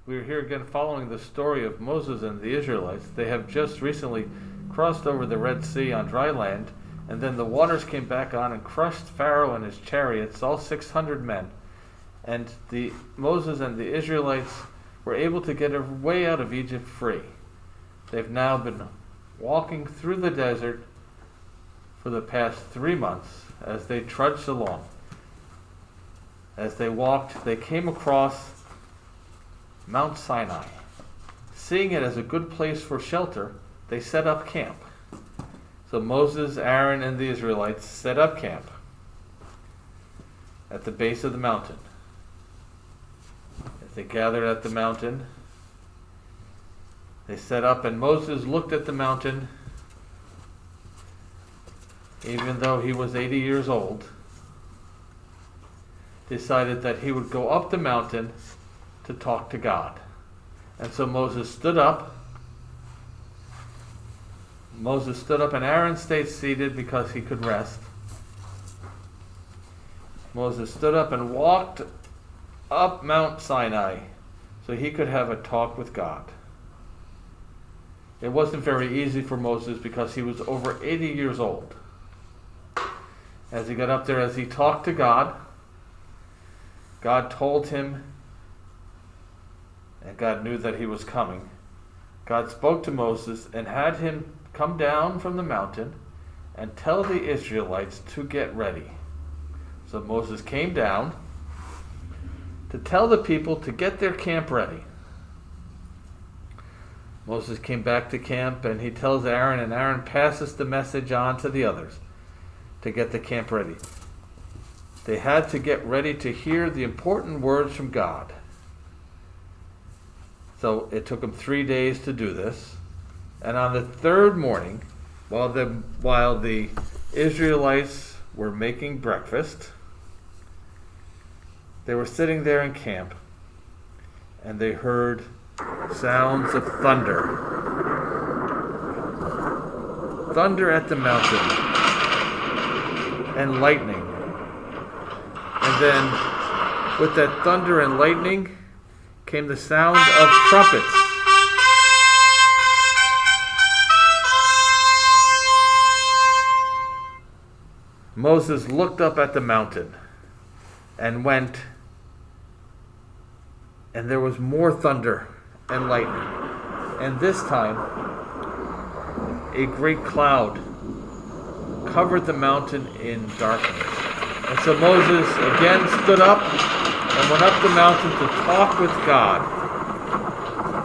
we're here again following the story of Moses and the Israelites. They have just recently crossed over the Red Sea on dry land, and then the waters came back on and crushed Pharaoh and his chariots, all 600 men. And Moses and the Israelites were able to get away out of Egypt free. They've now been walking through the desert for the past 3 months as they trudged along. As they walked, they came across Mount Sinai. Seeing it as a good place for shelter, they set up camp. So Moses, Aaron, and the Israelites set up camp at the base of the mountain. As they gathered at the mountain, they set up, and Moses looked at the mountain, even though he was 80 years old, decided that he would go up the mountain to talk to God. And so Moses stood up. And Aaron stayed seated because he could rest. Moses stood up and walked up Mount Sinai so he could have a talk with God. It wasn't very easy for Moses because he was over 80 years old. As he got up there, as he talked to God, God told him, and God knew that he was coming. God spoke to Moses and had him come down from the mountain and tell the Israelites to get ready. So Moses came down to tell the people to get their camp ready. Moses came back to camp and he tells Aaron, and Aaron passes the message on to the others to get the camp ready. They had to get ready to hear the important words from God. So it took them 3 days to do this. And on the third morning, while the Israelites were making breakfast, they were sitting there in camp, and they heard sounds of thunder. Thunder at the mountain, and lightning. And then, with that thunder and lightning, came the sound of trumpets. Moses looked up at the mountain and went, and there was more thunder and lightning. And this time, a great cloud covered the mountain in darkness. And so Moses again stood up and went up the mountain to talk with God.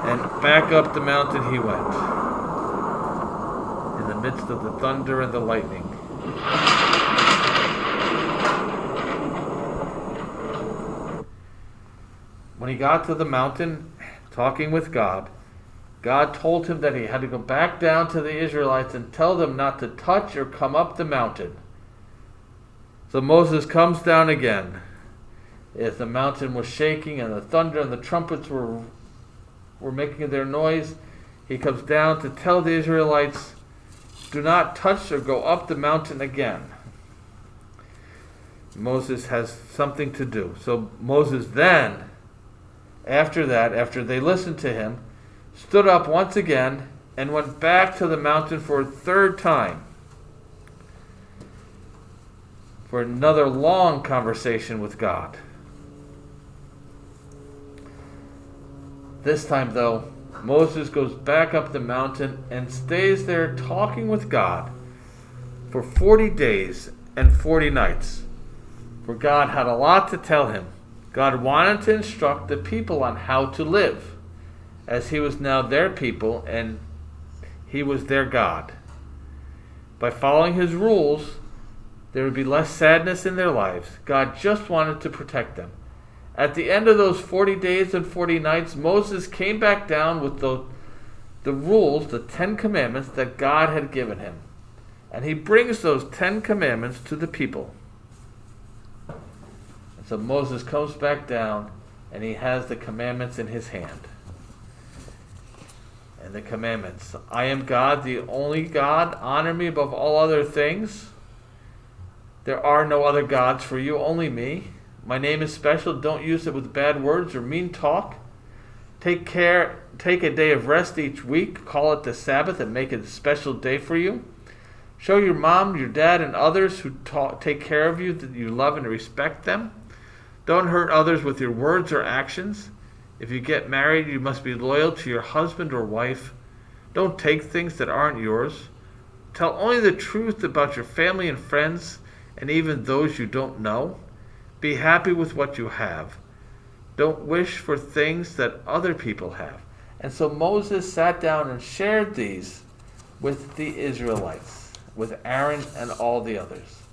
And back up the mountain he went, in the midst of the thunder and the lightning. When he got to the mountain, talking with God, God told him that he had to go back down to the Israelites and tell them not to touch or come up the mountain. So Moses comes down again, as the mountain was shaking and the thunder and the trumpets were making their noise. He comes down to tell the Israelites, do not touch or go up the mountain again. Moses has something to do. So Moses then, after they listened to him, stood up once again and went back to the mountain for a third time, for another long conversation with God. This time, though, Moses goes back up the mountain and stays there talking with God for 40 days and 40 nights. For God had a lot to tell him. God wanted to instruct the people on how to live, as he was now their people and he was their God. By following his rules, there would be less sadness in their lives. God just wanted to protect them. At the end of those 40 days and 40 nights, Moses came back down with the rules, the 10 commandments that God had given him. And he brings those 10 commandments to the people. And so Moses comes back down and he has the commandments in his hand. And the commandments: I am God, the only God. Honor me above all other things. There are no other gods for you, only me. My name is special. Don't use it with bad words or mean talk. Take a day of rest each week, call it the Sabbath, and make it a special day for you. Show your mom, your dad, and others who take care of you that you love and respect them. Don't hurt others with your words or actions. If you get married, you must be loyal to your husband or wife. Don't take things that aren't yours. Tell only the truth about your family and friends, and even those you don't know. Be happy with what you have. Don't wish for things that other people have. And so Moses sat down and shared these with the Israelites, with Aaron and all the others.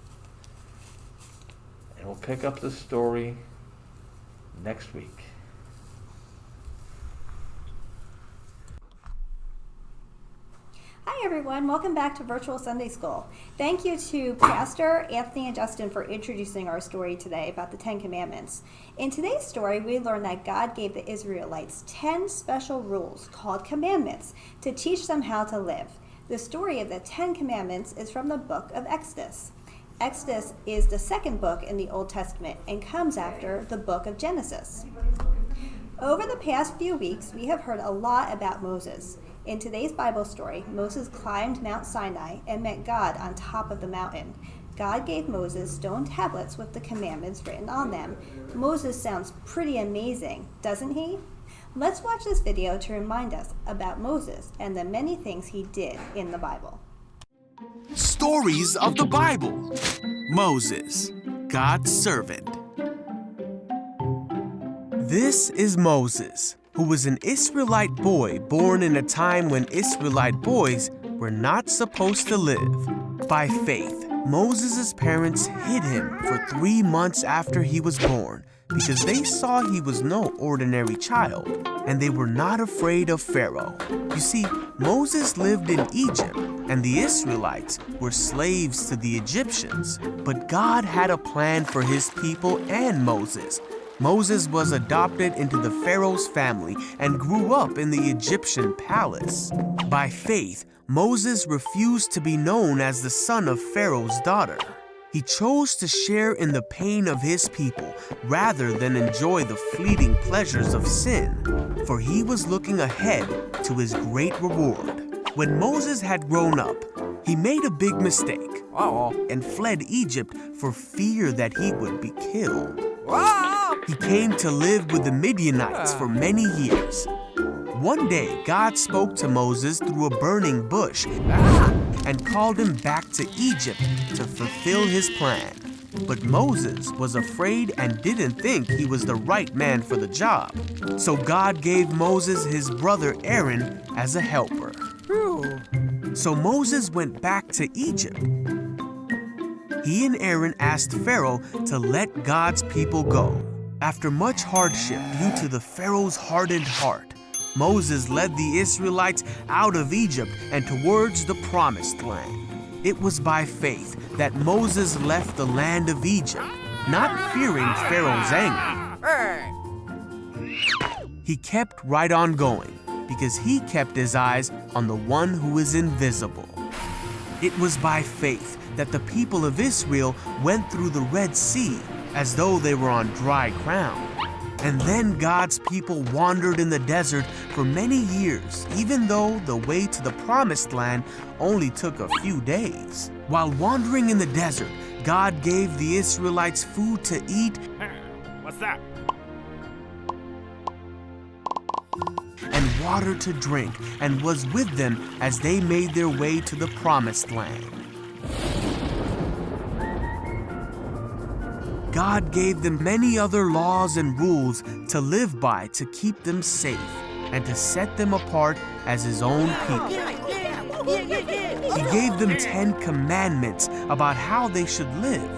And we'll pick up the story next week. Hi everyone, welcome back to Virtual Sunday School. Thank you to Pastor Anthony and Justin for introducing our story today about the 10 Commandments. In today's story, we learn that God gave the Israelites 10 special rules called commandments to teach them how to live. The story of the 10 Commandments is from the book of Exodus. Exodus is the second book in the Old Testament and comes after the book of Genesis. Over the past few weeks, we have heard a lot about Moses. In today's Bible story, Moses climbed Mount Sinai and met God on top of the mountain. God gave Moses stone tablets with the commandments written on them. Moses sounds pretty amazing, doesn't he? Let's watch this video to remind us about Moses and the many things he did in the Bible. Stories of the Bible. Moses, God's servant. This is Moses, who was an Israelite boy born in a time when Israelite boys were not supposed to live. By faith, Moses' parents hid him for 3 months after he was born because they saw he was no ordinary child, and they were not afraid of Pharaoh. You see, Moses lived in Egypt, and the Israelites were slaves to the Egyptians. But God had a plan for his people and Moses. Moses was adopted into the Pharaoh's family and grew up in the Egyptian palace. By faith, Moses refused to be known as the son of Pharaoh's daughter. He chose to share in the pain of his people rather than enjoy the fleeting pleasures of sin, for he was looking ahead to his great reward. When Moses had grown up, he made a big mistake and fled Egypt for fear that he would be killed. He came to live with the Midianites for many years. One day, God spoke to Moses through a burning bush and called him back to Egypt to fulfill his plan. But Moses was afraid and didn't think he was the right man for the job. So God gave Moses his brother Aaron as a helper. So Moses went back to Egypt. He and Aaron asked Pharaoh to let God's people go. After much hardship due to the Pharaoh's hardened heart, Moses led the Israelites out of Egypt and towards the Promised Land. It was by faith that Moses left the land of Egypt, not fearing Pharaoh's anger. He kept right on going because he kept his eyes on the one who is invisible. It was by faith that the people of Israel went through the Red Sea as though they were on dry ground. And then God's people wandered in the desert for many years, even though the way to the Promised Land only took a few days. While wandering in the desert, God gave the Israelites food to eat. What's that? And water to drink, and was with them as they made their way to the Promised Land. God gave them many other laws and rules to live by to keep them safe and to set them apart as his own people. He gave them 10 commandments about how they should live.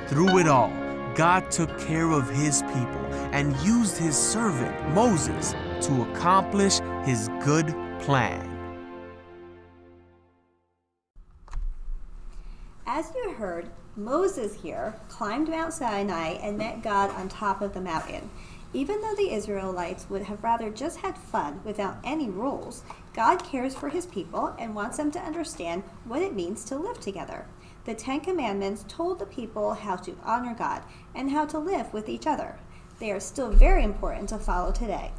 Through it all, God took care of his people and used his servant, Moses, to accomplish his good plan. As you heard, Moses here climbed Mount Sinai and met God on top of the mountain. Even though the Israelites would have rather just had fun without any rules, God cares for his people and wants them to understand what it means to live together. The 10 Commandments told the people how to honor God and how to live with each other. They are still very important to follow today.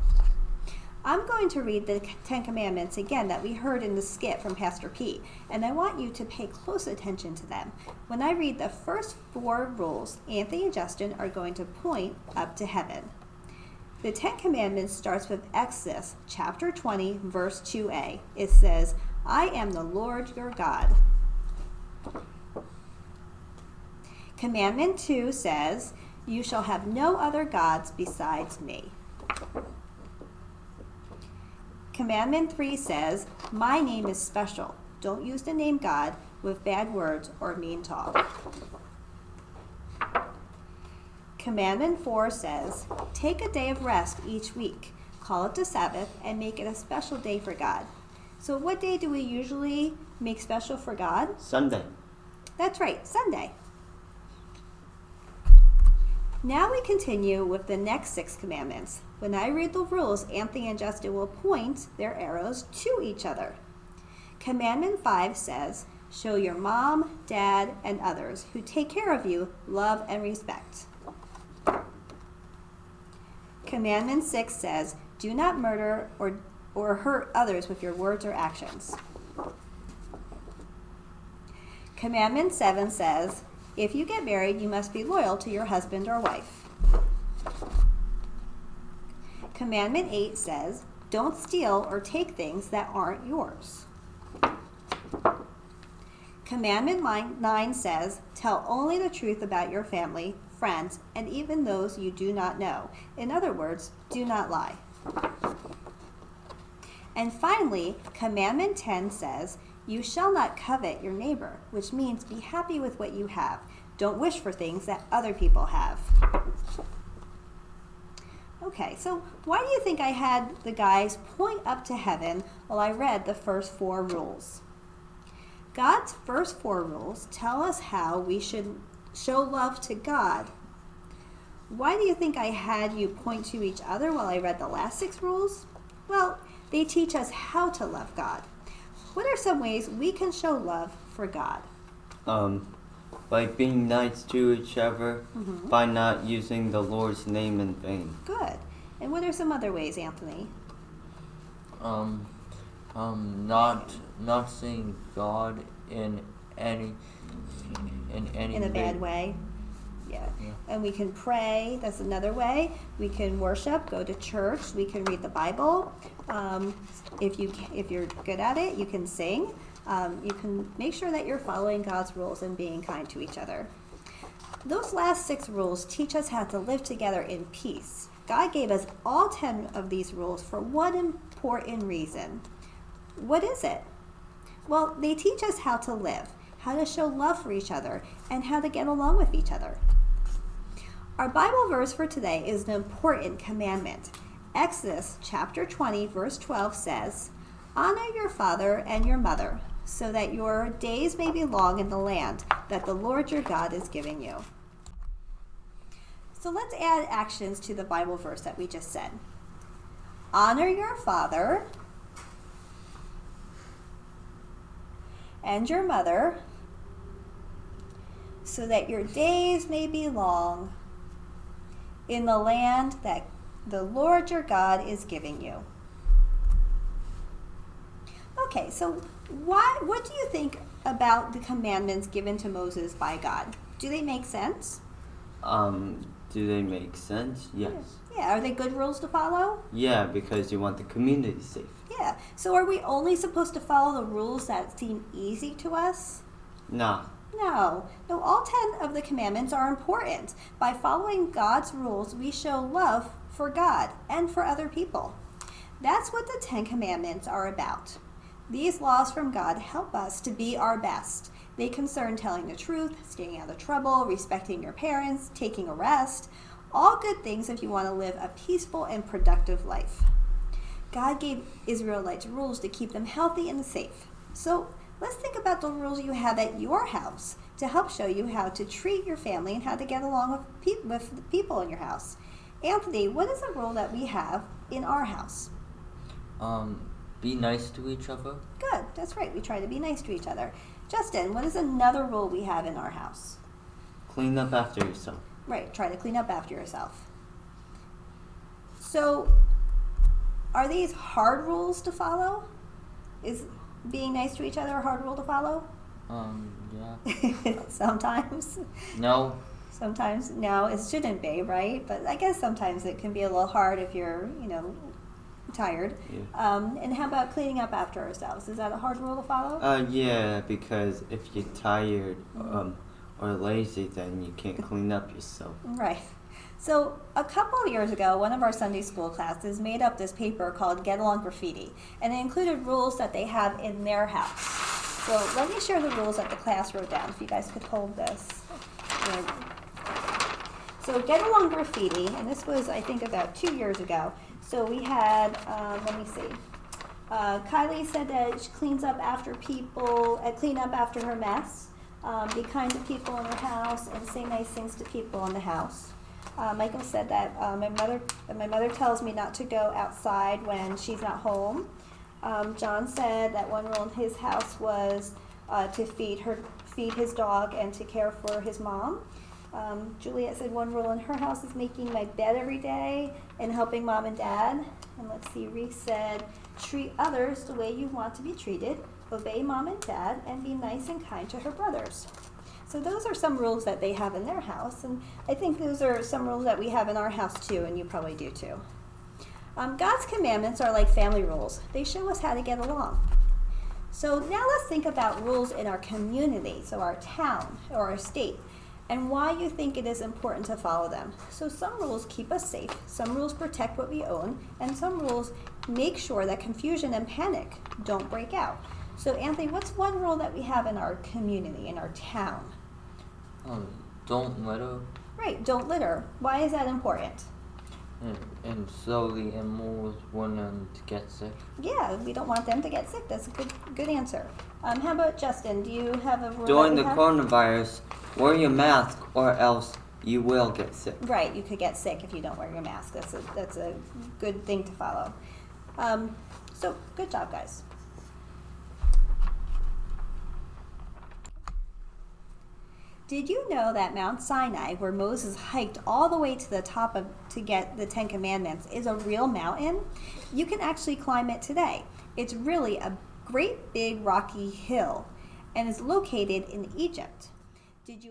I'm going to read the Ten Commandments again that we heard in the skit from Pastor Pete, and I want you to pay close attention to them. When I read the first 4 rules, Anthony and Justin are going to point up to heaven. The Ten Commandments starts with Exodus chapter 20, verse 2a. It says, I am the Lord your God. Commandment 2 says, you shall have no other gods besides me. Commandment 3 says, my name is special. Don't use the name God with bad words or mean talk. Commandment 4 says, take a day of rest each week. Call it the Sabbath and make it a special day for God. So what day do we usually make special for God? Sunday. That's right, Sunday. Now we continue with the next 6 commandments. When I read the rules, Anthony and Justin will point their arrows to each other. Commandment 5 says, show your mom, dad, and others who take care of you love and respect. Commandment 6 says, do not murder or hurt others with your words or actions. Commandment 7 says, if you get married, you must be loyal to your husband or wife. Commandment 8 says, don't steal or take things that aren't yours. Commandment 9 says, tell only the truth about your family, friends, and even those you do not know. In other words, do not lie. And finally, Commandment 10 says, you shall not covet your neighbor, which means be happy with what you have. Don't wish for things that other people have. Okay, so why do you think I had the guys point up to heaven while I read the first 4 rules? God's first 4 rules tell us how we should show love to God. Why do you think I had you point to each other while I read the last 6 rules? Well, they teach us how to love God. What are some ways we can show love for God? By being nice to each other, by not using the Lord's name in vain. Good. And what are some other ways, Anthony? Not seeing God in any In a bad way? Yeah. And we can pray. That's another way. We can worship, go to church. We can read the Bible. If you're good at it, you can sing. You can make sure that you're following God's rules and being kind to each other. Those last 6 rules teach us how to live together in peace. God gave us all 10 of these rules for one important reason. What is it? Well, they teach us how to live, how to show love for each other, and how to get along with each other. Our Bible verse for today is an important commandment. Exodus chapter 20, verse 12 says, honor your father and your mother, so that your days may be long in the land that the Lord your God is giving you. So let's add actions to the Bible verse that we just said. Honor your father and your mother, so that your days may be long in the land that the Lord your God is giving you. Okay, so what do you think about the commandments given to Moses by God? Do they make sense? Do they make sense? Yes. Yeah, are they good rules to follow? Yeah, because you want the community safe. Yeah, so are we only supposed to follow the rules that seem easy to us? Nah. No, all 10 of the commandments are important. By following God's rules, we show love for God and for other people. That's what the 10 commandments are about. These laws from God help us to be our best. They concern telling the truth, staying out of trouble, respecting your parents, taking a rest. All good things if you want to live a peaceful and productive life. God gave Israelites rules to keep them healthy and safe. So let's think about the rules you have at your house to help show you how to treat your family and how to get along with the people in your house. Anthony, what is a rule that we have in our house? Be nice to each other. Good, that's right. We try to be nice to each other. Justin, what is another rule we have in our house? Clean up after yourself. Right, try to clean up after yourself. So, Are these hard rules to follow? Is being nice to each other a hard rule to follow? Yeah. Sometimes. No. Sometimes, no, it shouldn't be, right? But I guess sometimes it can be a little hard if you're, tired. Yeah. And how about cleaning up after ourselves? Is that a hard rule to follow? Yeah, because if you're tired or lazy, then you can't clean up yourself. Right. So a couple of years ago, one of our Sunday school classes made up this paper called Get Along Graffiti, and it included rules that they have in their house. So let me share the rules that the class wrote down, if you guys could hold this. So Get Along Graffiti, and this was, I think, about 2 years ago. So we had, let me see. Kylie said that she cleans up after people, clean up after her mess, be kind to people in her house, and say nice things to people in the house. Michael said that my mother tells me not to go outside when she's not home. John said that one rule in his house was to feed his dog and to care for his mom. Juliet said one rule in her house is making my bed every day and helping mom and dad. And let's see, Reese said treat others the way you want to be treated, obey mom and dad, and be nice and kind to her brothers. So those are some rules that they have in their house, and I think those are some rules that we have in our house too, and you probably do too. God's commandments are like family rules. They show us how to get along. So now let's think about rules in our community, so our town or our state, and why you think it is important to follow them. So some rules keep us safe, some rules protect what we own, and some rules make sure that confusion and panic don't break out. So Anthony, what's one rule that we have in our community, in our town? Don't litter. Right, don't litter. Why is that important? And so the animals wouldn't get sick. Yeah, we don't want them to get sick. That's a good answer. How about Justin? Do you have a rule? During the coronavirus, wear your mask or else you will get sick. Right, you could get sick if you don't wear your mask. That's a good thing to follow. So good job, guys. Did you know that Mount Sinai, where Moses hiked all the way to the top to get the Ten Commandments, is a real mountain? You can actually climb it today. It's really a great big rocky hill and is located in Egypt. Did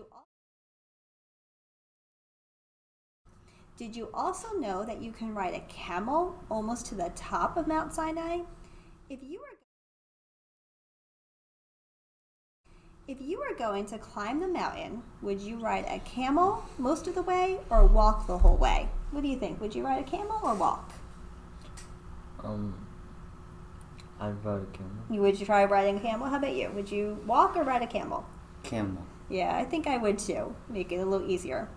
you also know that you can ride a camel almost to the top of Mount Sinai? If you were going to climb the mountain, would you ride a camel most of the way or walk the whole way? What do you think? Would you ride a camel or walk? I'd ride a camel. Would you try riding a camel? How about you? Would you walk or ride a camel? Camel. Yeah, I think I would too. Make it a little easier.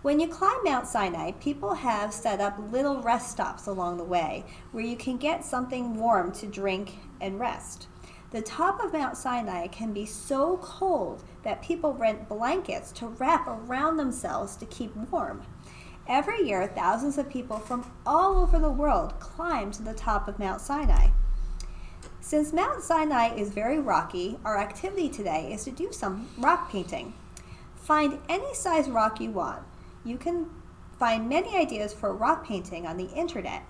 When you climb Mount Sinai, people have set up little rest stops along the way where you can get something warm to drink and rest. The top of Mount Sinai can be so cold that people rent blankets to wrap around themselves to keep warm. Every year, thousands of people from all over the world climb to the top of Mount Sinai. Since Mount Sinai is very rocky, our activity today is to do some rock painting. Find any size rock you want. You can find many ideas for rock painting on the internet.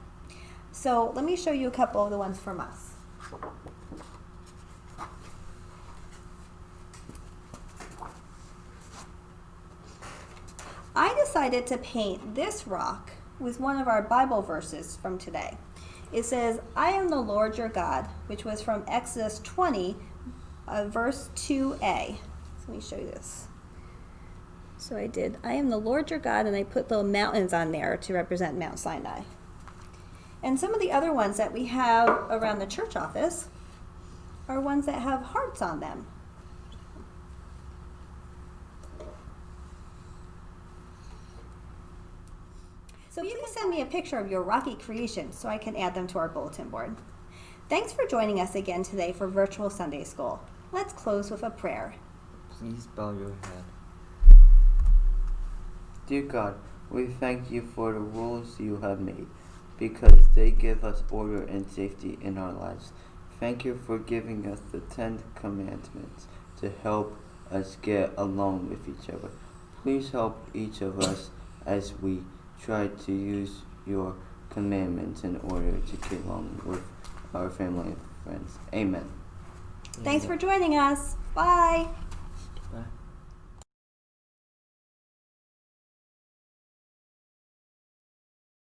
So let me show you a couple of the ones from us. I decided to paint this rock with one of our Bible verses from today. It says, I am the Lord your God, which was from Exodus 20, verse 2a. So let me show you this. So I did, I am the Lord your God, and I put little mountains on there to represent Mount Sinai. And some of the other ones that we have around the church office are ones that have hearts on them. So please send me a picture of your rocky creation so I can add them to our bulletin board. Thanks for joining us again today for Virtual Sunday School. Let's close with a prayer. Please bow your head. Dear God, we thank you for the rules you have made, because they give us order and safety in our lives. Thank you for giving us the 10 Commandments to help us get along with each other. Please help each of us as we try to use your commandments in order to get along with our family and friends. Amen. Thanks for joining us. Bye.